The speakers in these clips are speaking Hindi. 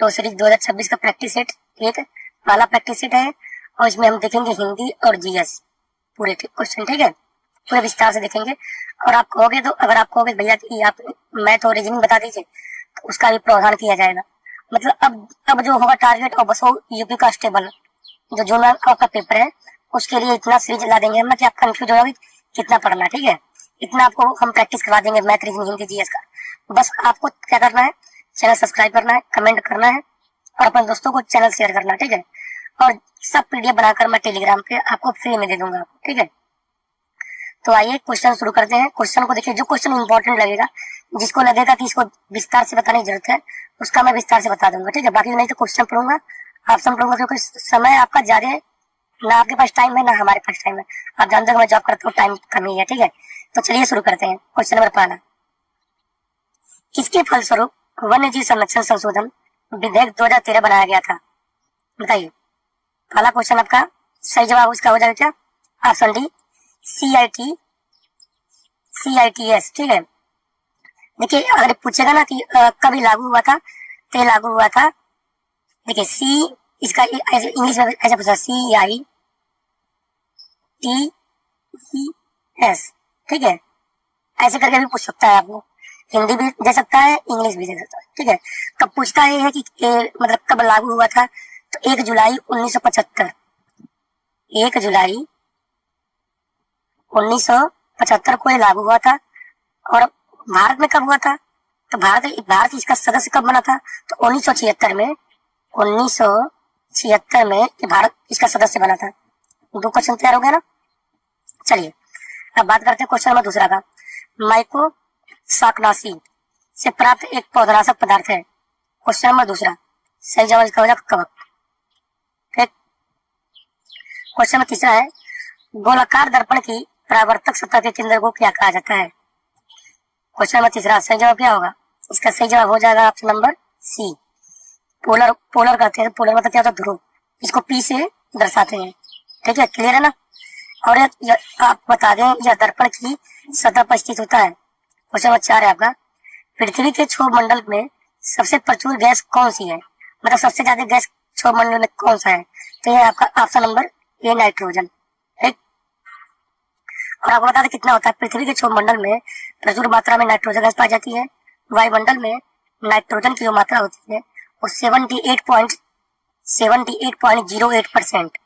तो सीरीज 2026 का प्रैक्टिस सेट एक पहला प्रैक्टिस सेट है और इसमें हम देखेंगे हिंदी और जीएस पूरे क्वेश्चन, ठीक है, पूरे विस्तार से देखेंगे। और आप कहोगे तो अगर आप कहोगे भैया कि आप मैथ और रीजनिंग बता दीजिए तो उसका भी प्रावधान किया जाएगा। मतलब अब जो होगा टारगेट और बस वो यूपी का स्टेबल जो जोनल का पेपर है उसके लिए इतना सीरीज ला देंगे हम कि आप कंफ्यूज हो जाओगे कितना पढ़ना, ठीक है। इतना आपको हम प्रैक्टिस करवा देंगे मैथ रीजनिंग हिंदी जीएस का। बस आपको क्या करना है, चैनल सब्सक्राइब करना है, कमेंट करना है और अपने दोस्तों को चैनल शेयर करना, ठीक है। और सब पीडीएफ बनाकर मैं टेलीग्राम पे आपको फ्री में दे दूंगा, ठीक है। तो आइए क्वेश्चन शुरू करते हैं। क्वेश्चन को देखिए, जो क्वेश्चन इंपॉर्टेंट लगेगा, जिसको लगेगा कि इसको विस्तार से बताने की जरूरत है, उसका मैं विस्तार से बता दूंगा, ठीक है। बाकी नहीं तो क्वेश्चन पढ़ूंगा, ऑप्शन पढ़ूंगा, क्योंकि समय आपका ज्यादा ना आपके पास टाइम है ना हमारे पास टाइम है। आप जानते हो मैं जॉब करता हूँ, टाइम कम ही है, ठीक है। तो चलिए शुरू करते हैं। क्वेश्चन नंबर पहला, किसके फलस्वरूप वन्य जीव संरक्षण संशोधन विधेयक 2013 बनाया गया था, बताइए। पहला क्वेश्चन आपका सही जवाब उसका हो जाएगा क्या, ऑप्शन डी CITES, ठीक है। देखिए अगर पूछेगा ना कि कभी लागू हुआ था तो ये लागू हुआ था, देखिए सी इसका इंग्लिश में ऐसा पूछा CITES, ठीक है। ऐसे करके भी पूछ सकता है, आपको हिंदी भी दे सकता है, इंग्लिश भी दे सकता है, ठीक है। कब पूछता है कि मतलब कब लागू हुआ था, तो 1 जुलाई 1975, 1 जुलाई 1975 को ये लागू हुआ था। और भारत में कब हुआ था, तो भारत इसका सदस्य कब बना था, तो 1976 में, 1976 में ये भारत इसका सदस्य बना था। 2 क्वेश्चन तैयार हो गया ना। चलिए अब बात करते हैं क्वेश्चन नंबर दूसरा का। माइकोसाकनासी से प्राप्त एक पौधनाशक पदार्थ है। क्वेश्चन नंबर दूसरा सही जवाब इसका हो जाएगा कवक, ठीक। क्वेश्चन नंबर तीसरा है, गोलाकार दर्पण की परावर्तक सतह के केंद्र को क्या कहा जाता है। क्वेश्चन नंबर तीसरा सही जवाब क्या होगा, इसका सही जवाब हो जाएगा option number C, polar. Polar कहते हैं, पोलर मतलब क्या होता है, ध्रुव, इसको पी से दर्शाते हैं, ठीक है, क्लियर है ना। और आप बता दें यह दर्पण की सतह पर स्थित होता है। क्वेश्चन नंबर 4 है आपका, पृथ्वी के क्षोभ मंडल में सबसे प्रचुर गैस कौन सी है, मतलब सबसे ज्यादा गैस क्षोभ मंडल में कौन सा है, तो यह आपका ऑप्शन नंबर ए नाइट्रोजन, ठीक। और आपको बता दें कितना होता है, पृथ्वी के क्षोभ मंडल में प्रचुर मात्रा में नाइट्रोजन गैस पाई जाती है। वायुमंडल में नाइट्रोजन की जो मात्रा होती है वो 78.08%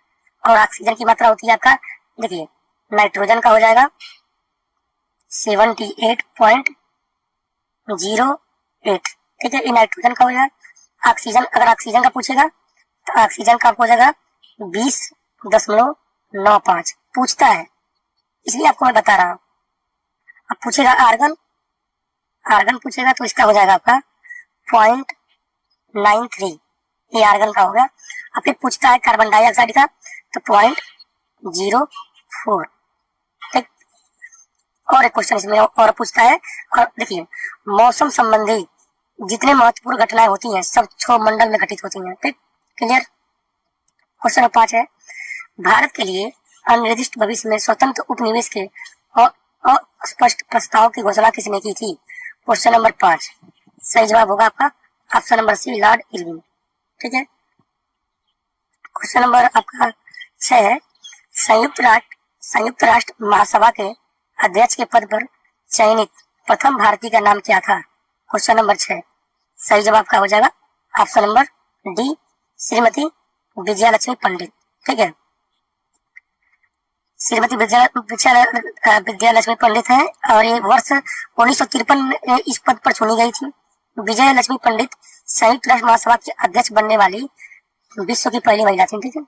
और ऑक्सीजन की मात्रा होती है आपका, देखिए नाइट्रोजन का हो जाएगा 78.08, ठीक है, ये नाइट्रोजन का हो जाएगा। ऑक्सीजन, अगर ऑक्सीजन का पूछेगा तो ऑक्सीजन का आपको हो जाएगा 20.95 पूछता है, इसलिए आपको मैं बता रहा हूँ। अब पूछेगा आर्गन, आर्गन पूछेगा तो इसका हो जाएगा आपका 0.93, ये आर्गन का हो गया। अब फिर पूछता है कार्बन डाइऑक्साइड का तो 0.04, ठीक। और एक क्वेश्चन इसमें और पूछता है, और देखिए मौसम संबंधी जितने महत्वपूर्ण घटनाएं होती हैं सब क्षोभ मंडल में घटित होती हैं, ठीक, क्लियर। क्वेश्चन नंबर 5 है, भारत के लिए अनिर्दिष्ट भविष्य में स्वतंत्र उपनिवेश के अस्पष्ट प्रस्ताव की घोषणा किसने की थी। क्वेश्चन नंबर 5 सही जवाब होगा आपका option number C, Lord Irwin, ठीक है। क्वेश्चन नंबर आपका 6 है, संयुक्त राष्ट्र महासभा के अध्यक्ष के पद पर चयनित प्रथम भारतीय का नाम क्या था। क्वेश्चन नंबर 6 सही जवाब का हो जाएगा option number D, Shrimati Vijayalakshmi Pandit, ठीक है। श्रीमती विजयालक्ष्मी पंडित है और ये वर्ष 1953 में इस पद पर चुनी गई थी। विजय लक्ष्मी पंडित संयुक्त राष्ट्र महासभा की अध्यक्ष बनने वाली विश्व की पहली महिला थी, ठीक है,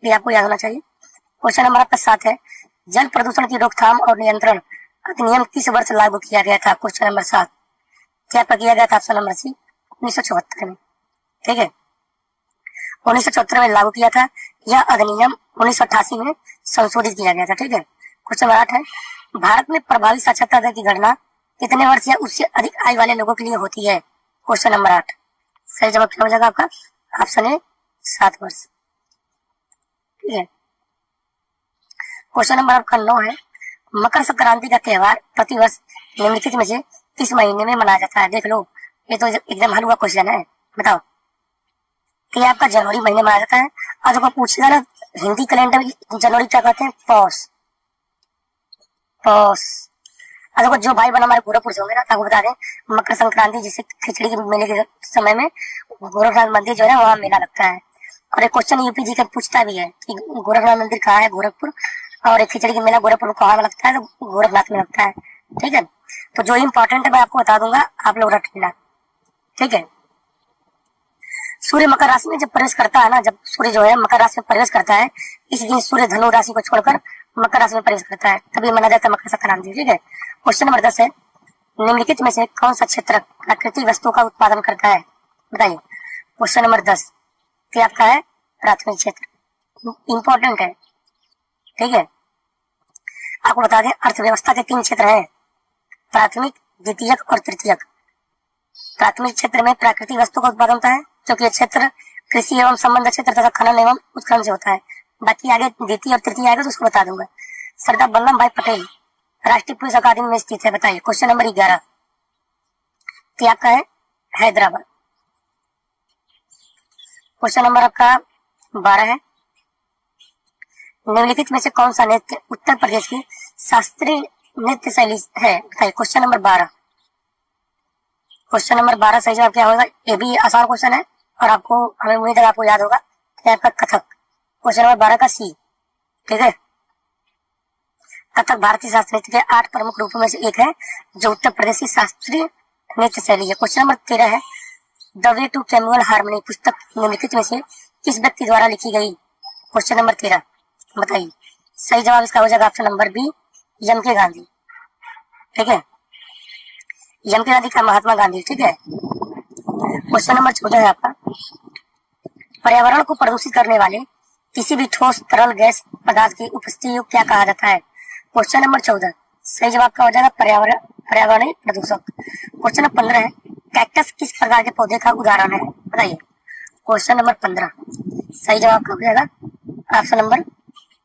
ये आपको याद होना चाहिए। क्वेश्चन नंबर आपका 7 है, जल प्रदूषण की रोकथाम और नियंत्रण अधिनियम किस वर्ष लागू किया गया था। क्वेश्चन नंबर 7 क्या किया गया था, ऑप्शन नंबर सी, 1974 में, ठीक है, 1974 में लागू किया था। यह अधिनियम 1988 में संशोधित किया गया था, ठीक है। क्वेश्चन नंबर 8 है, भारत में प्रभावी साक्षरता दर की गणना कितने वर्ष या उससे अधिक आयु वाले लोगों के लिए होती है। क्वेश्चन नंबर 8 सही जवाब क्या हो जाएगा आपका ऑप्शन ए, 7 वर्ष, ठीक है। क्वेश्चन नंबर आपका 9 है, मकर संक्रांति का त्यौहार प्रतिवर्ष निम्नलिखित में से किस महीने में मनाया जाता है। देख लो ये तो एकदम हलवा क्वेश्चन है, बताओ। तो ये आपका जनवरी महीने में आ जाता है। और देखो पूछेगा ना हिंदी कैलेंडर जनवरी क्या कहते हैं, पौष। पौष। और देखो जो भाई बहन हमारे गोरखपुर से होंगे ना, तो आपको बता दें मकर संक्रांति जिसे खिचड़ी के मेले के समय में गोरखनाथ मंदिर जो है वहाँ मेला लगता है। और एक क्वेश्चन यूपी जी का पूछता भी है कि गोरखनाथ मंदिर कहाँ है, गोरखपुर, और एक खिचड़ी का मेला गोरखपुर में कहाँ लगता है, तो गोरखनाथ में लगता है। ठीक है, तो जो इम्पोर्टेंट है मैं आपको बता दूंगा, आप लोग रट लेना। ठीक है, सूर्य मकर राशि में जब प्रवेश करता है ना, जब सूर्य जो है मकर राशि में प्रवेश करता है, इस दिन सूर्य धनु राशि को छोड़कर मकर राशि में प्रवेश करता है, तभी माना जाता है मकर संक्रांति। ठीक है, क्वेश्चन नंबर 10 है, निम्नलिखित में से कौन सा क्षेत्र प्राकृतिक वस्तु का उत्पादन करता है, बताइए। क्वेश्चन नंबर 10 क्या आपका है, प्राथमिक क्षेत्र, इंपॉर्टेंट है। ठीक है, आपको बता दें अर्थव्यवस्था के 3 क्षेत्र हैं, प्राथमिक, द्वितीयक और तृतीयक। प्राथमिक क्षेत्र में प्राकृतिक वस्तु का उत्पादन होता है, क्योंकि यह क्षेत्र कृषि एवं संबंध क्षेत्र तथा खनन एवं उत्खनन से होता है। बाकी आगे द्वितीय और तृतीय आएगा तो उसको बता दूंगा। सरदार वल्लभ भाई पटेल राष्ट्रीय पुलिस अकादमी में स्थित है, बताइए। क्वेश्चन नंबर 11 क्या आपका है, हैदराबाद। क्वेश्चन नंबर आपका 12 है, निम्नलिखित में से कौन सा नृत्य उत्तर प्रदेश की शास्त्रीय नृत्य शैली है, बताइए। Question number 12। क्वेश्चन नंबर 12 सही जवाब क्या होगा, ये भी आसान क्वेश्चन है और आपको, हमें उम्मीद है आपको याद होगा, आपका कथक। क्वेश्चन नंबर 12 का सी। ठीक है, कथक भारतीय शास्त्रीय नृत्य के 8 प्रमुख रूपों में से एक है, जो उत्तर प्रदेश की शास्त्रीय नृत्य शैली है। क्वेश्चन नंबर 13 है, द वे टू कैमुअल हार्मनी पुस्तक निम्नलिखित में से किस व्यक्ति द्वारा लिखी गई। क्वेश्चन नंबर 13 बताइए। सही जवाब इसका हो जाएगा ऑप्शन नंबर बी, एम के गांधी। ठीक है, एम के गांधी का महात्मा गांधी। ठीक है, क्वेश्चन नंबर 14 है आपका, पर्यावरण को प्रदूषित करने वाले किसी भी ठोस तरल गैस पदार्थ की उपस्थिति को क्या कहा जाता है। क्वेश्चन नंबर 14 सही जवाब का हो जाएगा पर्यावरणीय प्रदूषक। क्वेश्चन नंबर 15 है, कैक्टस किस प्रकार के पौधे का उदाहरण है, बताइए। क्वेश्चन नंबर 15 सही जवाब का हो जाएगा ऑप्शन नंबर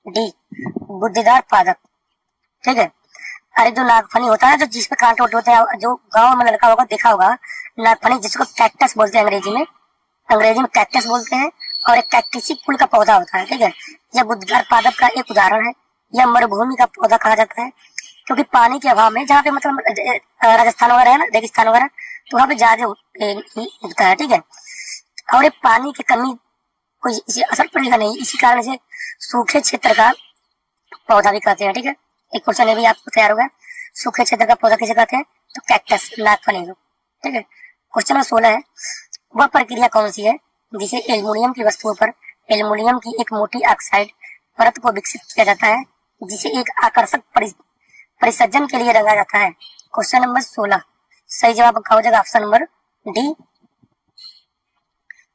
डी, बुद्धिदार पादप। ठीक है, अरे जो नागफनी होता है, जो जिसपे कांटे होते हैं, जो गांव में लड़का होगा देखा होगा, नागफनी जिसको कैक्टस बोलते हैं अंग्रेजी में कैक्टस बोलते हैं, और एक कैक्टिसी कुल का पौधा होता है। ठीक है, यह बुद्धिदार पादप का एक उदाहरण है। यह मरुभूमि का पौधा कहा जाता है, क्योंकि पानी के अभाव में, जहाँ पे मतलब राजस्थान वगैरह है ना, रेगिस्तान वगैरह, तो वहाँ पे ज्यादा उगता है। ठीक है, और ये पानी की कमी कोई इसे असर पड़ेगा नहीं, इसी कारण से सूखे क्षेत्र का पौधा भी कहते हैं। ठीक है, एक क्वेश्चन भी आपको तैयार होगा, सूखे क्षेत्र का पौधा किसे कहते हैं, तो कैक्टस, नागफनी। ठीक है, क्वेश्चन नंबर 16 है, वह प्रक्रिया कौन सी है जिसे एल्युमिनियम की वस्तुओं पर एल्युमिनियम की एक मोटी ऑक्साइड परत को विकसित किया जाता है, जिसे एक आकर्षक परिसज्जन के लिए रंगा जाता है। क्वेश्चन नंबर 16 सही जवाब का हो जाएगा ऑप्शन नंबर डी,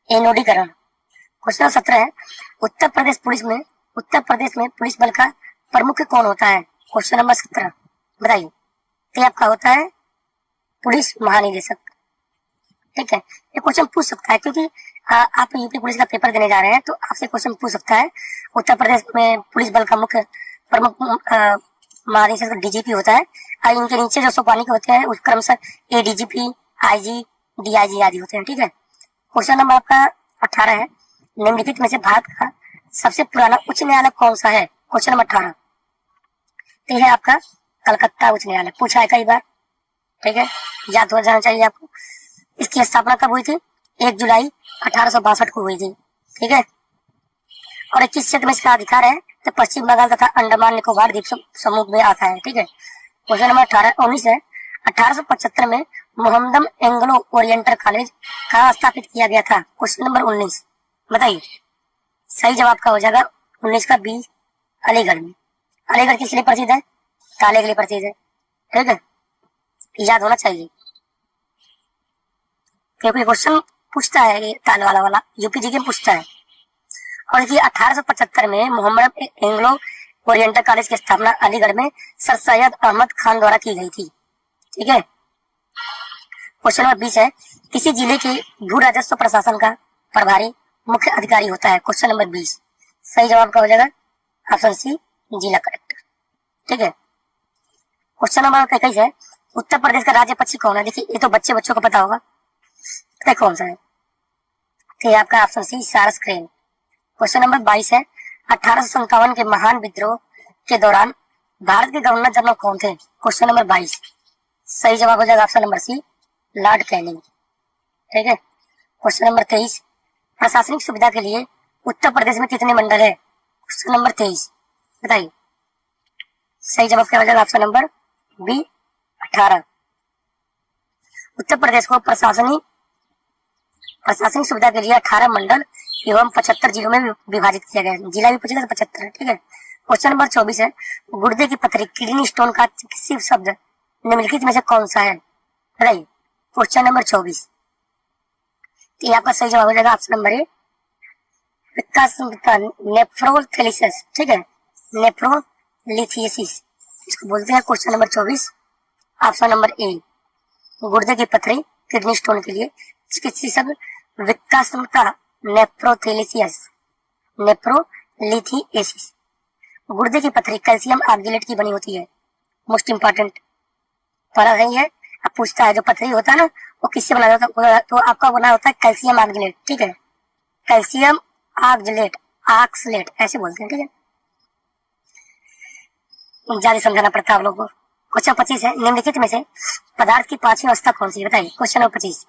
एनोडीकरण। क्वेश्चन 17 है, उत्तर प्रदेश में पुलिस बल का प्रमुख कौन होता है। क्वेश्चन नंबर 17 बताइए। तो आपका होता है पुलिस महानिदेशक। ठीक है, ये क्वेश्चन पूछ सकता है, क्योंकि आप यूपी पुलिस का पेपर देने जा रहे हैं, तो आपसे क्वेश्चन पूछ सकता है। उत्तर प्रदेश में पुलिस बल का मुख्य प्रमुख महानिदेशक डीजीपी होता है, और इनके नीचे जो सोपानी के होते हैं उस क्रमशः एडीजीपी, आईजी, डीआईजी आदि होते हैं। ठीक है, क्वेश्चन नंबर आपका 18 है, निम्नलिखित में से भारत का सबसे पुराना उच्च न्यायालय कौन सा है। क्वेश्चन नंबर 18 तो है आपका कलकत्ता उच्च न्यायालय, पूछा है कई बार। ठीक है, याद हो जाना चाहिए आपको। इसकी स्थापना कब हुई थी, 1 जुलाई 1862 को हुई थी। ठीक है, और किस क्षेत्र में इसका अधिकार है, तो पश्चिम बंगाल तथा अंडमान निकोबार द्वीप समूह में आता है। ठीक है, क्वेश्चन नंबर 19 है, 1875 में मोहम्मदन एंग्लो ओरिएंटल कॉलेज कहाँ स्थापित किया गया था। क्वेश्चन नंबर 19 बताइए। सही जवाब का हो जाएगा 19 का बी, अलीगढ़ में। अलीगढ़ किस लिए प्रसिद्ध है, ताले के लिए प्रसिद्ध है। ठीक है, याद होना चाहिए, क्योंकि क्वेश्चन पूछता है ये ताल वाला यूपी जी के पूछता है। और देखिए 1875 में मोहम्मद एंग्लो ओरिएंटल कॉलेज की स्थापना अलीगढ़ में सर सैयद अहमद खान द्वारा की गई थी। ठीक है, क्वेश्चन नंबर 20 है, किसी जिले के भू राजस्व प्रशासन का प्रभारी मुख्य अधिकारी होता है। क्वेश्चन नंबर 20 सही जवाब का हो जाएगा ऑप्शन सी, जिला कलेक्टर। ठीक है, क्वेश्चन नंबर 21 है, उत्तर प्रदेश का राज्य पक्षी कौन है। देखिए ये तो बच्चों को पता होगा, कौन सा है। तो ये आपका ऑप्शन सी सारस क्रेन। क्वेश्चन नंबर 22 है, 1857 के महान विद्रोह के दौरान भारत के गवर्नर जनरल कौन थे? क्वेश्चन नंबर 22, सही जवाब हो जाएगा option number C, Lord Canning. ठीक है। क्वेश्चन नंबर 23, प्रशासनिक सुविधा के लिए उत्तर प्रदेश में कितने मंडल है? क्वेश्चन नंबर 23, बताइए। सही जवाब क्या हो जाएगा option number B, 18। Uttar Pradesh को प्रशासनिक सुविधा के लिए 18 मंडल एवं 75 जिलों में विभाजित किया गया है। जिला भी पूछेगा तो 75 है। ठीक है। क्वेश्चन नंबर 24 है, गुर्दे की पथरी किडनी स्टोन का चिकित्सीय शब्द निम्नलिखित में से कौन सा है? बताइए। क्वेश्चन नंबर 24, तो ये आपका सही जवाब हो जाएगा ऑप्शन नंबर ए, नेफ्रोथेलिसिस। ठीक है, नेफ्रोलिथियसिस इसको बोलते हैं। Question number 24 option number A, गुर्दे की पथरी किडनी स्टोन के लिए चिकित्सीय शब्द विकासमता नेफ्रोथेलिसिस, नेफ्रोलिथियसिस। गुर्दे की पथरी कैल्शियम ऑक्जेलेट की बनी होती है। मोस्ट इंपॉर्टेंट पढ़ा है ये। अब पूछता है जो पथरी होता है ना वो किससे बना होता है? तो आपका बना होता है कैल्शियम ऑक्जेलेट। ठीक है, कैल्शियम ऑक्जेलेट, ऑक्सलेट ऐसे बोलते हैं। ठीक है, ज्यादा समझाना पड़ता है आप लोगों को। क्वेश्चन 25 है, निम्नलिखित में से पदार्थ की पांचवी अवस्था कौन सी है? बताइए। क्वेश्चन नंबर 25,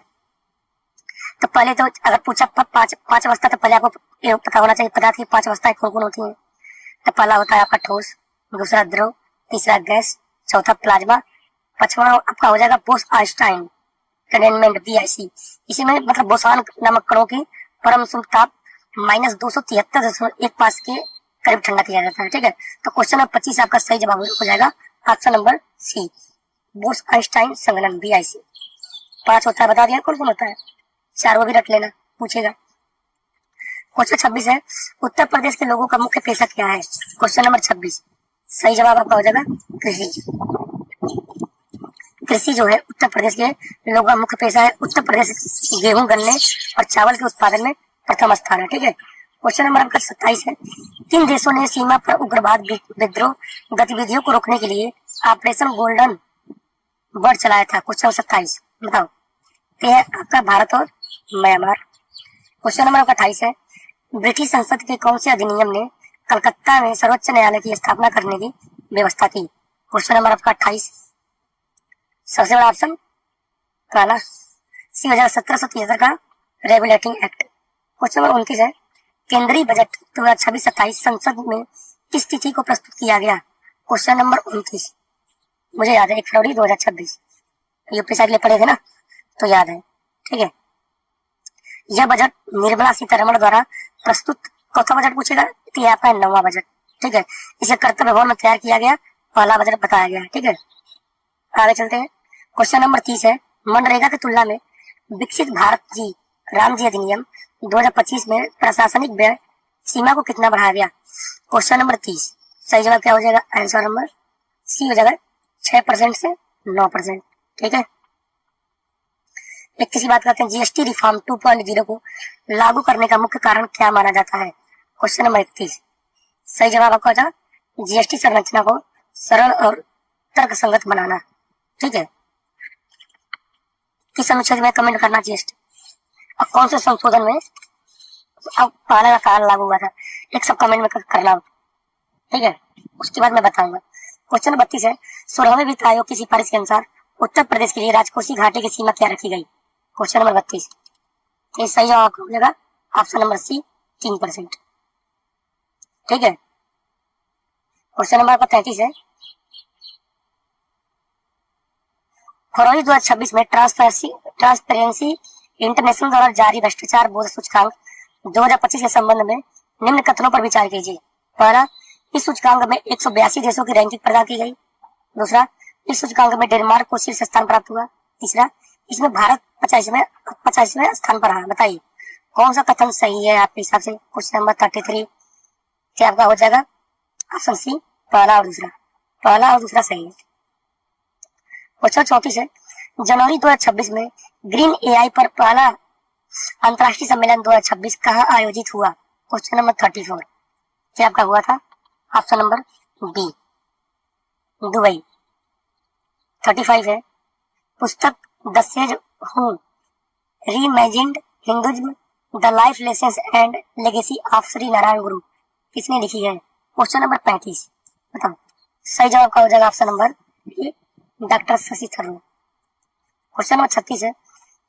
तो पहले तो अगर पूछा पांच अवस्था तो पहले आपको ये पता होना चाहिए पदार्थ की 5 अवस्थाएं कौन कौन होती हैं। तो पहला होता है आपका ठोस, दूसरा द्रव, तीसरा गैस, चौथा प्लाज्मा, पांचवा आपका हो जाएगा बोस आइंस्टाइन कंडेनमेंट BIC। इसी में मतलब बोसान नामक कणों की परम शुद्ध ताप -273.1 पास के करीब ठंडा किया जाता है। ठीक है, तो क्वेश्चन नंबर 25 आपका सही जवाब हो जाएगा option number C, Bose Einstein संगणन BIC। 5 होता है, बता दिया कौन कौन होता है, 4 वो भी रख लेना, पूछेगा। क्वेश्चन 26 है, उत्तर प्रदेश के लोगों का मुख्य पेशा क्या है? क्वेश्चन नंबर 26, सही जवाब आपका हो जाएगा कृषि। कृषि जो है उत्तर प्रदेश के लोगों का मुख्य पेशा है। उत्तर प्रदेश गेहूं, गन्ने और चावल के उत्पादन में प्रथम स्थान है। ठीक है। क्वेश्चन नंबर आपका 27 है, किन देशों ने सीमा पर उग्रवाद विद्रोह गतिविधियों को रोकने के लिए ऑपरेशन गोल्डन बर्ड चलाया था? क्वेश्चन 27 बताओ। तो है आपका भारत और म्यांमार। क्वेश्चन नंबर आपका 28 है, ब्रिटिश संसद के कौन से अधिनियम ने कलकत्ता में सर्वोच्च न्यायालय की स्थापना करने की व्यवस्था की? क्वेश्चन नंबर आपका 28, सबसे बड़ा ऑप्शन पहला सी हो जाएगा 1773 का रेगुलेटिंग एक्ट। क्वेश्चन नंबर 29 है, केंद्रीय बजट 2026-27 संसद में किस तिथि को प्रस्तुत किया गया? क्वेश्चन नंबर 29, मुझे याद है 1 फरवरी 2026, यूपी साइड ले पढ़े थे ना तो याद है। ठीक है, यह बजट निर्मला सीतारमण द्वारा प्रस्तुत कौन बजट पूछेगा? तो यह आपका 9वां बजट। ठीक है, इसे कर्तव्य भवन में तैयार किया गया, पहला बजट बताया गया। ठीक है, आगे चलते हैं। क्वेश्चन नंबर 30 है, मनरेगा की तुलना में विकसित भारत जी राम जी अधिनियम 2025 में प्रशासनिक व्यय सीमा को कितना बढ़ाया गया? क्वेश्चन नंबर 30, सही जवाब क्या हो जाएगा? आंसर नंबर सी हो जाएगा 6% से 9%। ठीक है, एक किसी बात करते हैं, GST रिफॉर्म 2.0 को लागू करने का मुख्य कारण क्या माना जाता है? क्वेश्चन नंबर 31, सही जवाब आपका हो जाएगा GST संरचना को सरल और तर्क संगत बनाना। ठीक है, किस अनुच्छेद में कमेंट करना GST और कौन से संशोधन में अब पहले का कारण लागू हुआ था, एक सब कमेंट में करना। ठीक है, उसके बाद मैं बताऊंगा। क्वेश्चन नंबर 32 है, 16वें वित्त आयोग की सिफारिश के अनुसार उत्तर प्रदेश के लिए राजकोषीय घाटे की सीमा क्या रखी गई? क्वेश्चन नंबर 32, ये सही जवाब हो जाएगा ऑप्शन नंबर सी, 3%। ठीक है, क्वेश्चन नंबर आपका 33 है, फरवरी 2026 में ट्रांसपेरेंसी इंटरनेशनल द्वारा जारी भ्रष्टाचार बोध सूचकांक 2025 के संबंध में निम्न कथनों पर विचार कीजिए। पहला, इस सूचकांक में 182 देशों की रैंकिंग प्रदान की गई। दूसरा, इस सूचकांक में डेनमार्क को शीर्ष स्थान प्राप्त हुआ। तीसरा, इसमें भारत 50वें स्थान पर रहा। बताइए कौन सा कथन सही है आपके हिसाब से? क्वेश्चन नंबर 33 क्या आपका हो जाएगा ऑप्शन सी, पहला और दूसरा सही है। क्वेश्चन 34 है, जनवरी 2026 में ग्रीन AI पर पहला अंतर्राष्ट्रीय सम्मेलन 2026 कहाँ आयोजित हुआ? क्वेश्चन नंबर 34 क्या आपका हुआ था? Option number B, Dubai. 35 है, पुस्तक the sage who reimagined Hinduism the life lessons and legacy of Shri Narayan गुरु किसने लिखी है? Question number 35। बताओ। सही जवाब का हो जाएगा option number A, doctor Shashi Tharoor. Question number 36 है,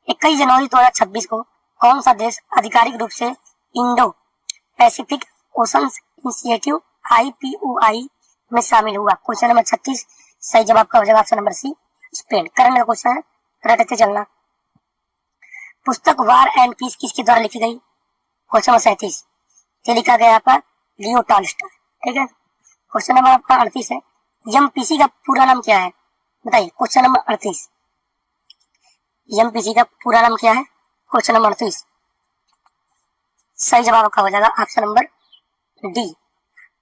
21 जनवरी 2026 को कौन सा देश आधिकारिक रूप से Indo Pacific ocean initiative IPOI में शामिल हुआ? क्वेश्चन नंबर 36 सही जवाब का हो जाएगा option number C, Spain. Current का क्वेश्चन है, रटते चलना। पुस्तक वार एंड पीस किसके द्वारा लिखी गई? क्वेश्चन नंबर 37 ये लिखा गया आपका लियो टॉल्स्टॉय। ठीक है। क्वेश्चन नंबर आपका 38 है, MPC का पूरा नाम क्या है? बताइए। क्वेश्चन नंबर 38 MPC का पूरा नाम क्या है? क्वेश्चन नंबर 38 सही जवाब का हो जाएगा option number D,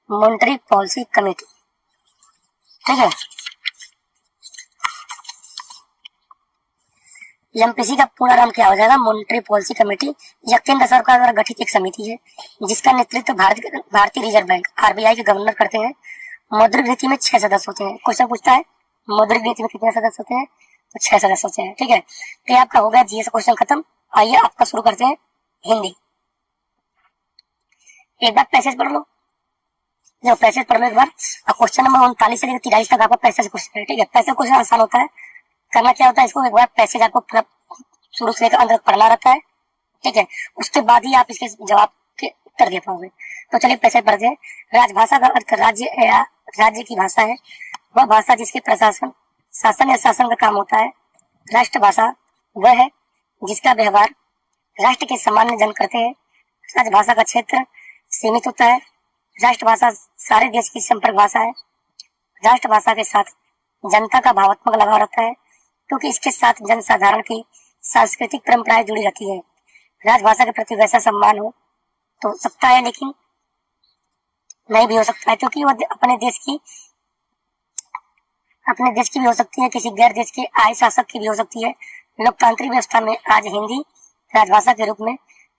monetary policy committee. ठीक है। MPC का पूरा नाम क्या हो जाएगा? Monetary policy committee. यह केंद्र सरकार द्वारा गठित एक समिति है जिसका नेतृत्व भारतीय रिजर्व बैंक RBI के गवर्नर करते हैं। मौद्रिक नीति में 6 सदस्य होते हैं। क्वेश्चन पूछता है मौद्रिक नीति में कितने सदस्य होते हैं? तो 6 सदस्य होते हैं। ठीक है। तो आपका हो गया GS क्वेश्चन खत्म। आइए आपका शुरू करते हैं हिंदी। एक बार पैसेज पढ़ लो, जो पैसेज पढ़ लो एक बार। क्वेश्चन नंबर 39 से लेकर 43 तक आपका पैसेज क्वेश्चन है। ठीक है। पैसेज क्वेश्चन आसान होता है। करना क्या होता है, इसको एक बार पैसेज आपको शुरू से लेकर अंत तक पढ़ना रहता है। ठीक है। उसके बाद ही आप इसके जवाब के उत्तर दे पाओगे। तो चलिए पैसेज पढ़ते हैं। राजभाषा का अर्थ राज्य या राज्य की भाषा है, वह भाषा जिसके प्रशासन शासन या शासन का काम होता है। राष्ट्रभाषा वह है जिसका व्यवहार राष्ट्र के सामान्य जन करते हैं। राजभाषा का क्षेत्र सीमित होता है। राष्ट्रभाषा सारे देश की संपर्क भाषा है। राष्ट्रभाषा के साथ जनता का भावात्मक लगाव रहता है क्योंकि इसके साथ जनसाधारण की सांस्कृतिक परंपराएं जुड़ी रहती है। राजभाषा के प्रति वैसा सम्मान हो तो सकता है, लेकिन नहीं भी हो सकता है क्योंकि वह अपने देश की भी हो सकती है, किसी गैर देश के आए शासक की भी हो सकती है। लोकतांत्रिक व्यवस्था में आज हिंदी राजभाषा के रूप में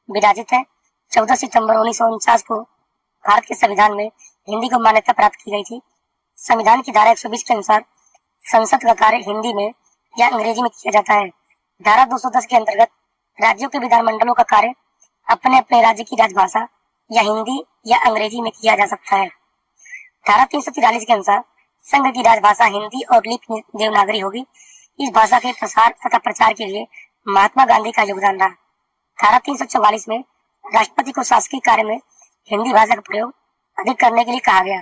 विराजित है। 14 सितंबर 1949 को भारत के संविधान में हिंदी को मान्यता प्राप्त की गई थी। संविधान की धारा 120 के अनुसार संसद का कार्य हिंदी में या अंग्रेजी में किया जाता है। धारा 210 के अंतर्गत राज्यों के विधानमंडलों का कार्य अपने अपने राज्य की राजभाषा या हिंदी या अंग्रेजी में किया जा सकता है। धारा 343 के अनुसार संघ की राजभाषा हिंदी और लिपि देवनागरी होगी। इस भाषा के प्रसार तथा प्रचार के लिए महात्मा गांधी का योगदान रहा। धारा 344 में राष्ट्रपति को शासकीय कार्य में हिंदी भाषा का प्रयोग अधिक करने के लिए कहा गया।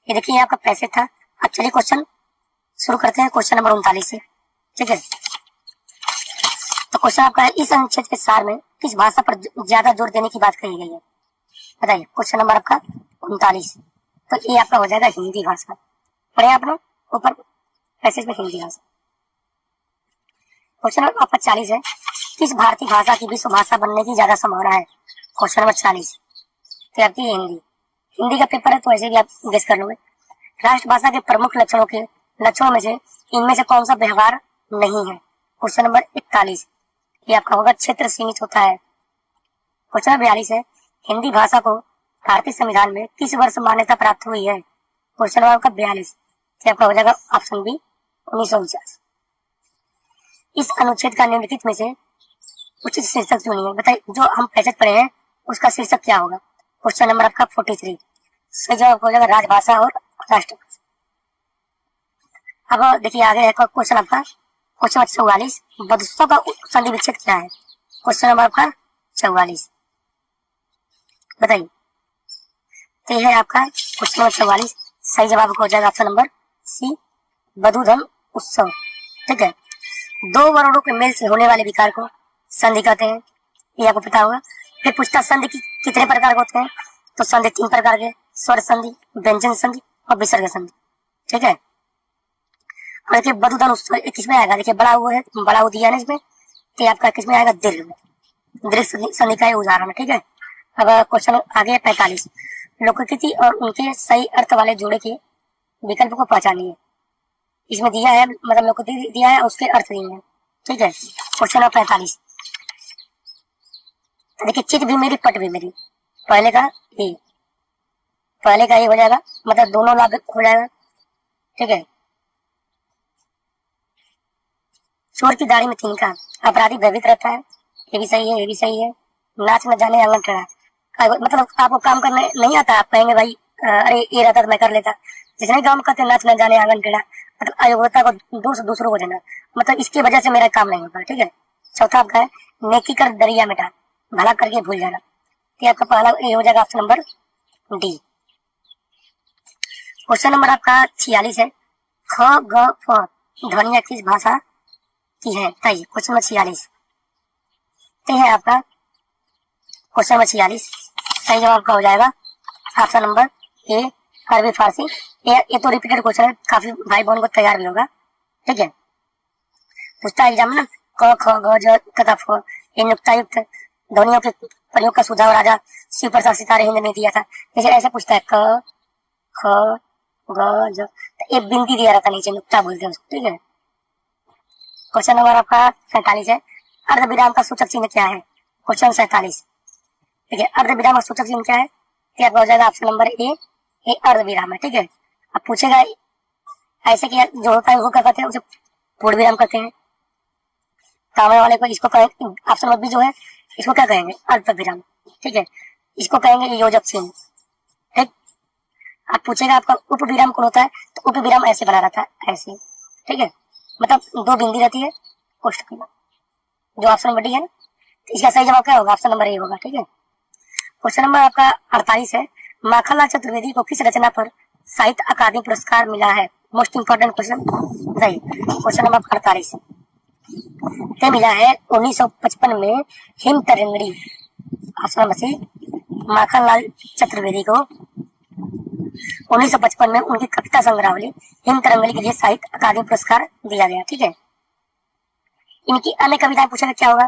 ये देखिए आपका पैसे था। अब चलिए क्वेश्चन शुरू करते हैं क्वेश्चन नंबर 39 से। ठीक है। तो क्वेश्चन आपका है, इस अनुच्छेद के सार में किस भाषा पर ज्यादा जोर देने की बात कही गई है? बताइए। क्वेश्चन नंबर आपका 39। तो ये आपका हो जाएगा हिंदी भाषा। पढ़े आप लोग ऊपर पैसेज में हिंदी भाषा। क्वेश्चन नंबर आपका 40 है, किस भारतीय भाषा की विश्व भाषा बनने की ज्यादा संभावना है? क्वेश्चन नंबर 40 तो आपकी हिंदी। हिंदी का पेपर है तो ऐसे भी आप गेस कर लोगे। राष्ट्रभाषा के प्रमुख लक्षणों में से इनमें से कौन सा व्यवहार नहीं है? क्वेश्चन नंबर 41 ये आपका होगा क्षेत्र सीमित होता है। क्वेश्चन नंबर 42 है, हिंदी भाषा को भारतीय संविधान में किस वर्ष मान्यता प्राप्त हुई है? क्वेश्चन नंबर आपका 42 ये आपका हो जाएगा ऑप्शन बी 1949। इस अनुच्छेद का निम्नलिखित में से उचित शीर्षक चुनिए। बताइए जो हम पैसेज पढ़े हैं उसका शीर्षक क्या होगा? क्वेश्चन नंबर आपका 43 सही जवाब हो जाएगा राजभाषा और राष्ट्रभाषा। अब देखिए आगे है क्वेश्चन आपका क्वेश्चन नंबर 44, बदस्तों का संधि विच्छेद क्या है? क्वेश्चन नंबर आपका 44 बताइए। तो यह है आपका क्वेश्चन नंबर 44 सही जवाब हो जाएगा ऑप्शन नंबर सी बधुधन उत्सव। ठीक है। दो वर्णों के मेल से होने वाले विकार को संधि कहते हैं, ये आपको पता होगा। फिर पूछता संधि की कितने प्रकार होते हैं? तो संधि 3 प्रकार के, स्वर संधि, व्यंजन संधि और विसर्ग संधि। ठीक है। और देखिए बधुधन उत्सव किसमें आएगा? देखिए बड़ा वो है, बड़ा वो दिया है इसमें, तो आपका किसमें आएगा? दीर्घ में। दीर्घ संधि का उदाहरण है। ठीक है। अब क्वेश्चन आगे 45, लोकोक्ति और उनके सही अर्थ वाले जोड़े के विकल्प को पहचानिए। इसमें दिया है मतलब लोकोक्ति दिया है उसके अर्थ दिए हैं। ठीक है। क्वेश्चन नंबर 45 देखिए चित भी मेरी पट भी मेरी, पहले का ये हो जाएगा मतलब दोनों लाभ हो जाएगा। ठीक है। चोर की दाढ़ी में तिनका, अपराधी भयभीत रहता है, ये भी सही है, ये भी सही है। नाच न जाने आंगन टेढ़ा। मतलब आपको काम करने नहीं आता, आप कहेंगे भाई अरे ये रहता तो मैं कर लेता। जिसने काम करते नाच न जाने आंगन टेढ़ा, मतलब अयोग्यता को दूर से दूसरों को देना, मतलब इसकी वजह से मेरा काम नहीं होगा, ठीक है। चौथा आपका है नेकी कर दरिया मिटा, भला करके भूल जाना। तो आपका पहला ये हो जाएगा option number D. Question number आपका 46 है, ख ग फ ध्वनियां किस भाषा की है, बताइए। क्वेश्चन नंबर 46 तो है आपका क्वेश्चन नंबर 46, सही जवाब का हो जाएगा ऑप्शन नंबर ए अरबी फारसी। ये तो रिपीटेड क्वेश्चन है, काफी भाई बहन को तैयार भी होगा, ठीक है। पूछता है एग्जाम में ना, क ख ग ज तथा फ ये नुक्तायुक्त ध्वनियों के प्रयोग का सुझाव राजा शिव प्रसाद सितारे हिंद ने दिया था। जैसे ऐसे पूछता है क ख ग ज, तो एक बिंदी दिया रहता नीचे, नुक्ता बोलते हैं उसको, ठीक है। क्वेश्चन नंबर आपका 47 है, अर्ध विराम का सूचक चिन्ह क्या है। क्वेश्चन 47, ठीक है। अर्ध विराम का सूचक चिन्ह क्या है, तो आपका हो जाएगा ऑप्शन नंबर ए अर्ध विराम है, ठीक है। अब पूछेगा ऐसे कि जो होता है वो क्या कहते हैं, उसे पूर्ण विराम कहते हैं। सामने वाले को इसको कहेंगे, ऑप्शन नंबर बी जो है इसको क्या कहेंगे, अर्ध विराम, ठीक है। इसको कहेंगे योजक चिन्ह, ठीक। अब पूछेगा आपका उप विराम कौन होता है, तो उप विराम ऐसे बना रहता है, ऐसे, ठीक है। मतलब दो बिंदी रहती है कोष्ठक में, जो ऑप्शन नंबर डी है ना, तो इसका सही जवाब क्या होगा, ऑप्शन नंबर ए होगा, ठीक है। क्वेश्चन नंबर आपका 48 है, माखनलाल चतुर्वेदी को किस रचना पर साहित्य अकादमी पुरस्कार मिला है। मोस्ट इंपोर्टेंट क्वेश्चन, बताइए। क्वेश्चन नंबर 48 ते मिला है 1955 में Him Tarangini, option number C. Makhanlal Chaturvedi को 1955 में उनकी कविता संग्रहावली हिम तरंगड़ी के लिए साहित्य अकादमी पुरस्कार दिया गया, ठीक है। इनकी अन्य कविताएं पूछेगा क्या होगा,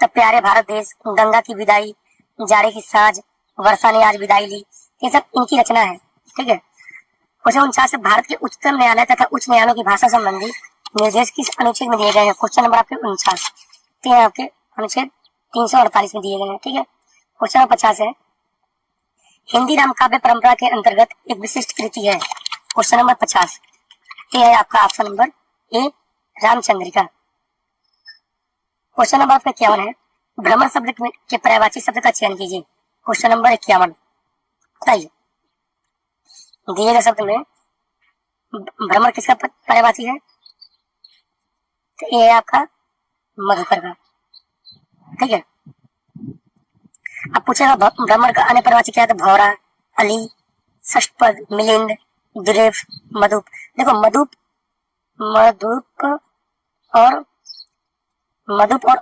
तब प्यारे भारत देश, गंगा की विदाई, जाड़े की साँझ, वर्षा ने आज विदाई ली, ये सब इनकी रचना है, ठीक है। क्वेश्चन 49 भारत के उच्चतम न्यायालय तथा उच्च न्यायालयों की भाषा संबंधी निर्देश किस अनुच्छेद में दिए गए हैं। क्वेश्चन नंबर आपके 49, तो आपके अनुच्छेद 348 में दिए गए हैं, ठीक है। क्वेश्चन नंबर 50 है, हिंदी राम काव्य परंपरा के अंतर्गत एक विशिष्ट कृति है। क्वेश्चन नंबर 50, तो है आपका option number A Ramchandrika. Question number आपका 51 है, भ्रमर शब्द के पर्यायवाची शब्द का चयन कीजिए। क्वेश्चन नंबर 51, बताइए। दिए गए शब्द में भ्रमर किसका पर्यायवाची है, तो ये है आपका मधुकर का, ठीक है। अब पूछेगा भ्रमर का अन्य पर्यायवाची क्या है, तो भौरा, अली, षष्ठपद, मिलिंद, दुरेफ, मधुप। देखो मधुप और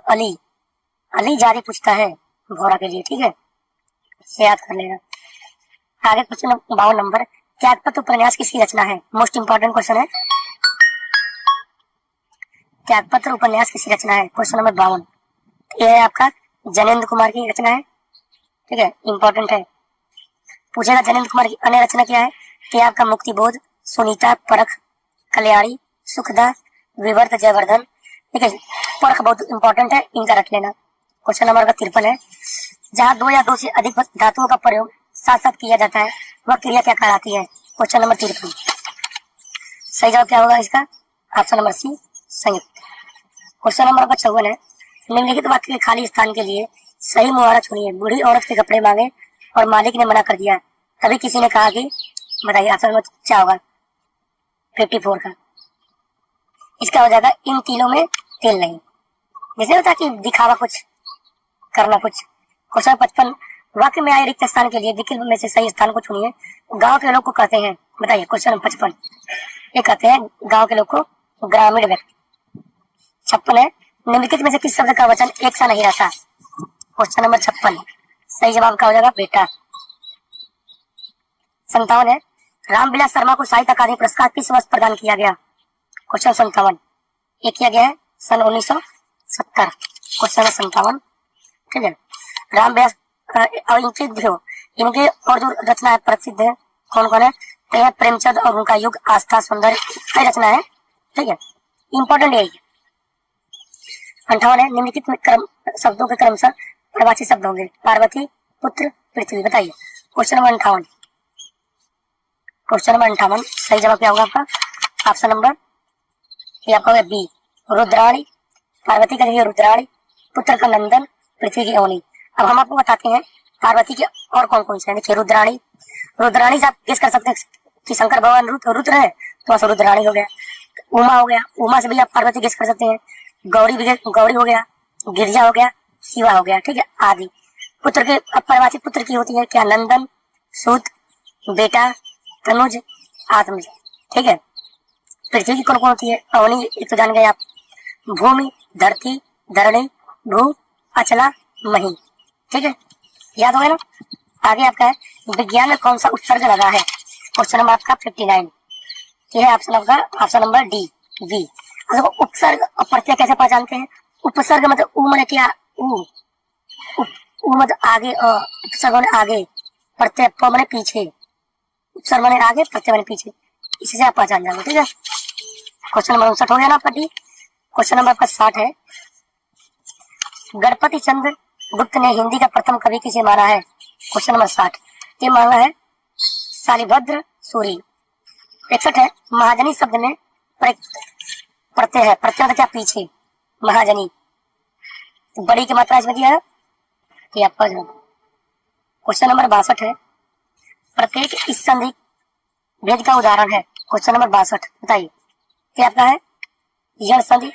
अली जारी पूछता है भौरा के लिए, ठीक है, याद कर लेना। आगे क्वेश्चन 52 नंबर, त्यागपत्र उपन्यास किसकी रचना है। मोस्ट इंपोर्टेंट क्वेश्चन है, त्यागपत्र उपन्यास किसकी रचना है। क्वेश्चन नंबर 52, ये है आपका जनेंद्र कुमार की रचना है, ठीक है, इंपॉर्टेंट है। पूछेगा जनेंद्र कुमार की अन्य रचना क्या है, तो आपका मुक्तिबोध, सुनीता, परख, कल्याणी, सुखदा, विवर्त, जयवर्धन, ठीक है। परख बहुत इंपॉर्टेंट है, इनका रख लेना। क्वेश्चन नंबर 53 है, जहाँ दो या दो से अधिक धातुओं का प्रयोग साथ साथ किया जाता है वह क्रिया क्या कहलाती है। क्वेश्चन नंबर 53, सही जवाब क्या होगा इसका, ऑप्शन नंबर सी संयुक्त। क्वेश्चन नंबर 54 है, निम्नलिखित वाक्य के खाली स्थान के लिए सही मुहावरा चुनिए। बूढ़ी औरत के कपड़े मांगे और मालिक ने मना कर दिया, तभी किसी ने कहा कि, बताइए ऑप्शन नंबर क्या होगा, 54 का। इसका हो जाएगा इन तिलों में तेल नहीं, जैसे होता कि दिखावा कुछ करना कुछ। क्वेश्चन 55, वाक्य में आए रिक्त स्थान के लिए विकल्प में से सही स्थान को चुनिए। गांव के लोग को कहते हैं, बताइए। क्वेश्चन 55, ये कहते हैं गांव के लोग को ग्रामीण व्यक्ति। 56 है, निम्नलिखित में से किस शब्द का वचन एक सा नहीं रहता। क्वेश्चन नंबर 56, सही जवाब का हो जाएगा बेटा। 57 है, रामविलास शर्मा को साहित्य अकादमी पुरस्कार किस वर्ष प्रदान किया गया। क्वेश्चन 57, ये किया गया है सन 1970। क्वेश्चन 57, ठीक है। रामविलास और इनके और जो रचना है प्रसिद्ध है, कौन कौन है, तो यह प्रेमचंद और उनका युग, आस्था, सौंदर्य, कई रचना है, ठीक है, इंपॉर्टेंट यही है। 58 है, निम्नलिखित में क्रम शब्दों के क्रमशः पर्यायवाची शब्द होंगे। पार्वती, पुत्र, पृथ्वी, बताइए। क्वेश्चन नंबर 58, क्वेश्चन नंबर 58 सही जवाब क्या होगा आपका, ऑप्शन नंबर ये आपका होगा बी रुद्राणी। पार्वती का लिखिए रुद्राणी, पुत्र का नंदन, पृथ्वी की अवनी। अब हम आपको बताते हैं पार्वती के और कौन कौन से हैं। देखिए रुद्राणी, रुद्राणी से आप गेस कर सकते हैं कि शंकर भगवान रुद्र है तो रुद्राणी हो गया। उमा हो गया, उमा से भी आप पार्वती गेस कर सकते हैं। गौरी भी, गौरी हो गया, गिरजा हो गया, शिवा हो गया, ठीक है, आदि। पुत्र के, अब पार्वती पुत्र की होती है क्या, नंदन, सूत, बेटा, तनुज, आत्मज, ठीक है। पृथ्वी की कौन कौन होती है, अवनी एक तो जान गए आप, भूमि, धरती, धरणी, भू, अचला, मही, ठीक है, याद हो गया ना। आगे आपका है विज्ञान में कौन सा उपसर्ग लगा है, क्वेश्चन नंबर आपका 59। ये है ऑप्शन आपका, ऑप्शन नंबर डी, वी। देखो उपसर्ग और प्रत्यय कैसे पहचानते हैं। उपसर्ग मतलब ऊ मैंने क्या, ऊ, ऊ मतलब आगे, उपसर्ग मैंने आगे, प्रत्यय प मैंने पीछे, उपसर्ग मैंने आगे, प्रत्यय मैंने पीछे, इसी से आप पहचान जाएंगे, ठीक है। क्वेश्चन नंबर 59 हो गया ना आपका डी। क्वेश्चन नंबर आपका 60 है, गणपति चंद्र गुप्त ने हिंदी का प्रथम कवि किसे माना है। क्वेश्चन नंबर 60, ये माना है शालिभद्र सूरी। 61 है, महाजनी शब्द में प्रत्यय है, प्रत्यय मतलब क्या, पीछे, महाजनी, बड़ी की मात्रा इसमें दिया है, ये आपका। क्वेश्चन नंबर 62 है, प्रत्येक इस संधि भेद का उदाहरण है। क्वेश्चन नंबर 62 बताइए, क्या आपका है, यण संधि।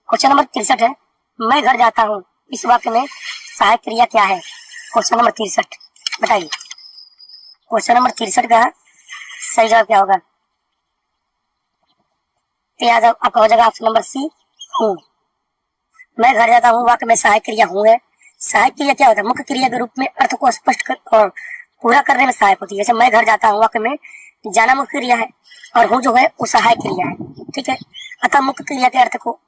क्वेश्चन नंबर 63 है, मैं घर जाता हूँ, इस वाक्य में सहायक क्रिया क्या है। क्वेश्चन नंबर 63 बताइए। क्वेश्चन नंबर 63 का सही जवाब क्या होगा, तो आपका हो जाएगा ऑप्शन नंबर सी, हूँ। मैं घर जाता हूँ वाक्य में सहायक क्रिया हूँ है। सहायक क्रिया क्या होता है, मुख्य क्रिया के रूप में अर्थ को स्पष्ट कर और पूरा करने में सहायक होती है। जैसे मैं घर जाता हूँ वाक्य में जाना मुख्य क्रिया है और हूँ जो है वो सहायक क्रिया है, ठीक है। अतः मुख्य क्रिया के अर्थ को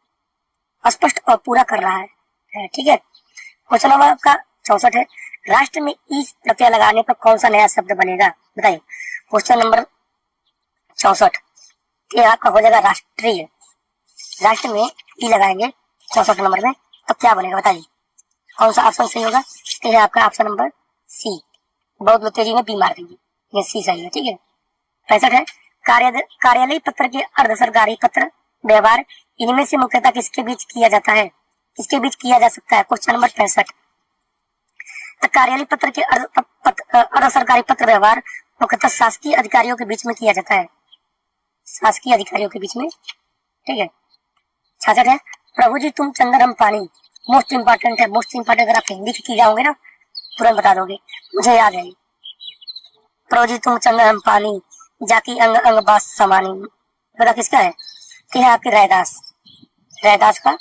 स्पष्ट और पूरा कर रहा है, ठीक है। क्वेश्चन नंबर आपका 64 है, राष्ट्र में ईस प्रत्यय लगाने पर कौन सा नया शब्द बनेगा, बताइए। क्वेश्चन नंबर 64 ये आपका हो जाएगा राष्ट्रीय, राष्ट्र में ई लगाएंगे 64 नंबर में, तो क्या बनेगा बताइए, कौन सा ऑप्शन सही होगा। तो ये आपका ऑप्शन नंबर सी, बहुत लोग तेजी में बी मार देंगे, ये सी सही है, ठीक है। 65 है, कार्यालय पत्र के अर्ध सरकारी पत्र व्यवहार इनमें से मुख्यतः किसके बीच किया जाता है, किसके बीच किया जा सकता है। क्वेश्चन नंबर 65, तो कार्यालय पत्र के अर्ध सरकारी पत्र व्यवहार मुख्यतः शासकीय अधिकारियों के बीच में किया जाता है, शासकीय अधिकारियों के बीच में, ठीक है। 66 है, प्रभु जी तुम चंदन हम पानी, मोस्ट इंपॉर्टेंट है, मोस्ट इंपॉर्टेंट। अगर आप हिंदी की जाओगे ना तुरंत बता दोगे, मुझे याद है। प्रभु जी तुम चंदन हम पानी, जाति अंग अंग बास समानी, बता किसका है, कि है आपके रैदास, रैदास का,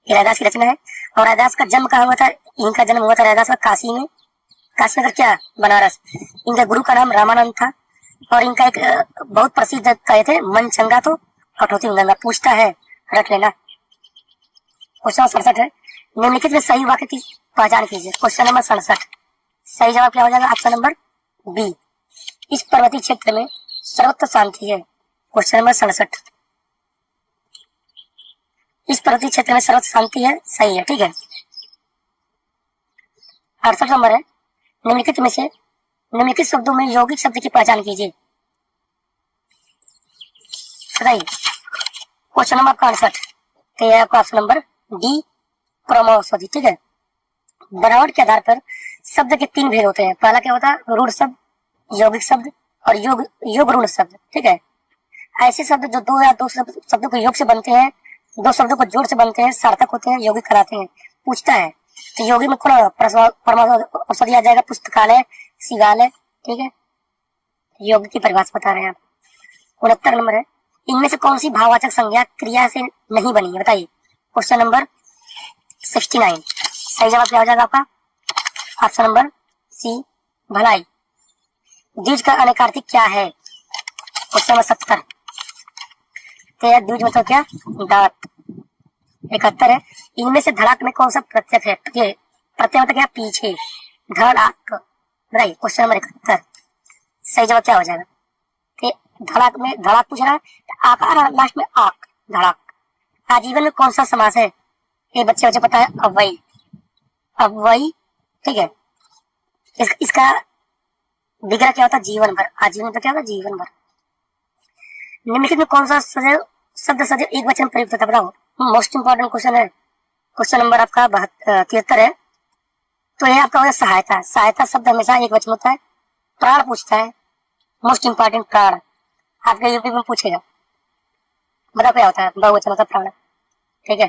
रैदास की रचना है। और रैदास का जन्म कहाँ हुआ था, इनका जन्म हुआ था रैदास का काशी में, काशी में क्या, बनारस। इनके गुरु का नाम रामानंद था और इनका एक बहुत प्रसिद्ध कहे थे, मन चंगा तो कटौती गंगा, पूछता है रख लेना। क्वेश्चन 67 है, निम्नलिखित में सही वाक्य की पहचान कीजिए। क्वेश्चन नंबर 67 सही जवाब क्या हो जाएगा, ऑप्शन नंबर बी, इस पर्वतीय क्षेत्र में सर्वत्र शांति है। क्वेश्चन नंबर 67, इस पर्वतीय क्षेत्र में सर्वत्र शांति है, सही है, ठीक है। 68 नंबर है, निम्नलिखित में से निम्नलिखित शब्दों में यौगिक शब्द की पहचान कीजिए, बताइए। क्वेश्चन नंबर 68 तो यह आपका ऑप्शन नंबर डी, परमौषधि, ठीक है। बनावट के आधार पर शब्द के 3 भेद होते हैं। पहला क्या होता है, रूढ़ शब्द, यौगिक शब्द और योग ऋण शब्द, ठीक है। ऐसे शब्द जो 2 या 2 शब्दों के योग से बनते हैं, 2 शब्दों को जोड़ से बनते हैं, सार्थक होते हैं, यौगिक कहलाते हैं। पूछता है तो योगी में कौन परमौषधि आ जाएगा, पुस्तकालय, शिवालय, ठीक है। योग की परिभाषा बता रहे हैं आप। 69 नंबर है, इनमें से कौन सी भाववाचक संज्ञा क्रिया से नहीं बनी है, बताइए। क्वेश्चन नंबर 69 सही जवाब क्या हो जाएगा आपका, ऑप्शन नंबर सी, भलाई। द्विज का अनेकार्थी क्या है। क्वेश्चन नंबर 70 तो द्विज मतलब क्या, दांत। 71 है, इनमें से धड़ाक में कौन सा प्रत्यय है, प्रत्यय मतलब क्या, पीछे, धड़ाक, बताइए। क्वेश्चन नंबर 71 सही जवाब क्या हो जाएगा, धड़ाक में धड़ाक पूछ रहा है, आकार लास्ट में आक, धड़ाक। आजीवन में कौन सा समास है, ये बच्चे पता है, अव्ययी, अव्ययी, ठीक है। इसका विग्रह क्या होता है, जीवन भर। आजीवन तो क्या होता है, जीवन भर। निम्नलिखित में कौन सा शब्द सदैव एक वचन प्रयुक्त होता है, बताओ। मोस्ट इंपॉर्टेंट क्वेश्चन है, क्वेश्चन नंबर आपका 73 है। तो ये आपका होगा सहायता। सहायता शब्द हमेशा एक वचन होता है। प्राण पूछता है, मोस्ट इंपॉर्टेंट प्राण, आपके यूपी में पूछेगा, बताओ क्या होता है, बहुवचन होता है प्राण, ठीक है।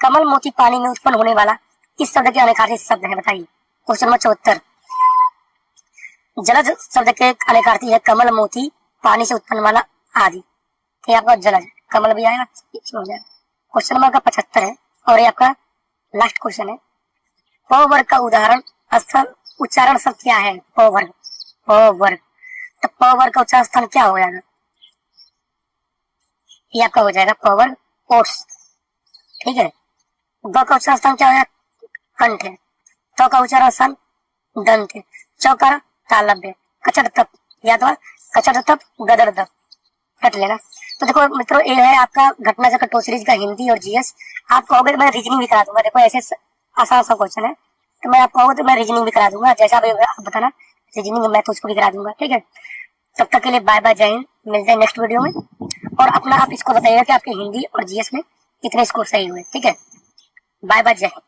कमल मोती पानी में उत्पन्न होने वाला इस शब्द के अनेकार्थी शब्द है, बताइए। क्वेश्चन नंबर 74, जलज शब्द के अनेकार्थी है कमल मोती पानी से उत्पन्न वाला आदि, तो आपका जलज, कमल भी आएगा, हो जाएगा। क्वेश्चन नंबर आपका 75 है और ये आपका लास्ट क्वेश्चन है। प वर्ग का उदाहरण स्थल उच्चारण शब्द क्या है? प वर्ग, प वर्ग, तो प वर्ग का उच्चारण स्थान क्या हो जाएगा? ये आपका हो जाएगा प वर्ग ओट्स, ठीक है। ब का उच्चारण स्थान क्या हो जाएगा? कंठ है। त का उच्चारण स्थान दंत है। चौकार तालव्य, कचड़ तप, याद हुआ, कचड़ तप गदड़ दप, रट लेना। तो देखो मित्रों, ये है आपका घटना चक्र टो सीरीज का हिंदी और जीएस। आप कहोगे तो मैं रीजनिंग भी करा दूंगा, देखो ऐसे आसान सा क्वेश्चन है, तो मैं आप कहोगे तो मैं रीजनिंग भी करा दूंगा, जैसा भी आप बताना, रीजनिंग में तो उसको भी करा दूंगा, ठीक है। तब तक के लिए बाय बाय, जय हिंद, मिलते हैं नेक्स्ट वीडियो में। और अपना आप इसको बताइएगा कि आपके हिंदी और जीएस में कितने स्कोर सही हुए, ठीक है। बाय बाय, जय हिंद।